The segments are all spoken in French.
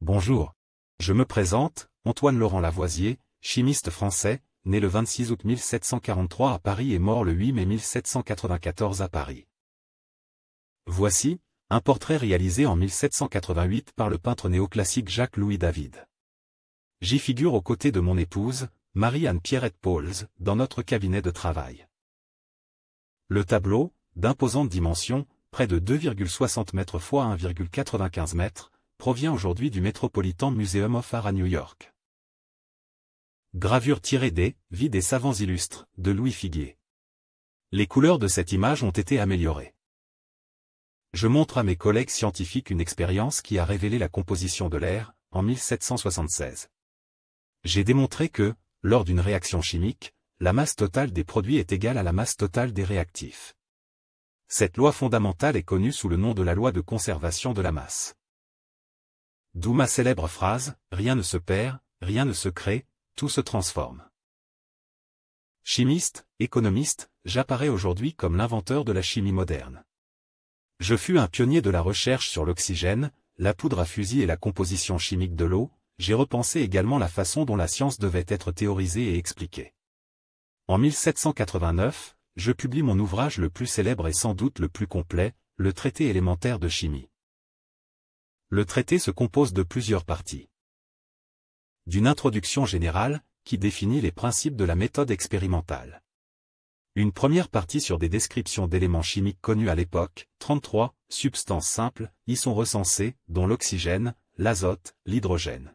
Bonjour. Je me présente, Antoine Laurent Lavoisier, chimiste français, né le 26 août 1743 à Paris et mort le 8 mai 1794 à Paris. Voici, un portrait réalisé en 1788 par le peintre néoclassique Jacques-Louis David. J'y figure aux côtés de mon épouse, Marie-Anne Pierrette Pauls, dans notre cabinet de travail. Le tableau, d'imposantes dimensions, près de 2,60 mètres x 1,95 mètres, provient aujourd'hui du Metropolitan Museum of Art à New York. Gravure tirée des « Vie des savants illustres » de Louis Figuier. Les couleurs de cette image ont été améliorées. Je montre à mes collègues scientifiques une expérience qui a révélé la composition de l'air, en 1776. J'ai démontré que, lors d'une réaction chimique, la masse totale des produits est égale à la masse totale des réactifs. Cette loi fondamentale est connue sous le nom de la loi de conservation de la masse. D'où ma célèbre phrase, « Rien ne se perd, rien ne se crée, tout se transforme ». Chimiste, économiste, j'apparais aujourd'hui comme l'inventeur de la chimie moderne. Je fus un pionnier de la recherche sur l'oxygène, la poudre à fusil et la composition chimique de l'eau. J'ai repensé également la façon dont la science devait être théorisée et expliquée. En 1789, je publie mon ouvrage le plus célèbre et sans doute le plus complet, le traité élémentaire de chimie. Le traité se compose de plusieurs parties. D'une introduction générale, qui définit les principes de la méthode expérimentale. Une première partie sur des descriptions d'éléments chimiques connus à l'époque, 33 substances simples y sont recensées, dont l'oxygène, l'azote, l'hydrogène.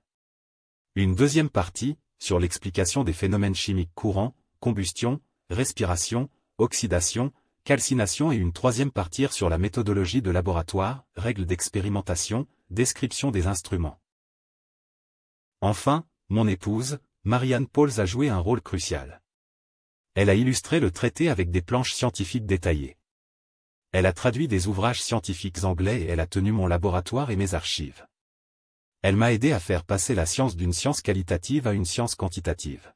Une deuxième partie, sur l'explication des phénomènes chimiques courants, combustion, respiration, oxydation, calcination et une troisième partie sur la méthodologie de laboratoire, règles d'expérimentation, description des instruments. Enfin, mon épouse, Marie-Anne Pauls a joué un rôle crucial. Elle a illustré le traité avec des planches scientifiques détaillées. Elle a traduit des ouvrages scientifiques anglais et elle a tenu mon laboratoire et mes archives. Elle m'a aidé à faire passer la science d'une science qualitative à une science quantitative.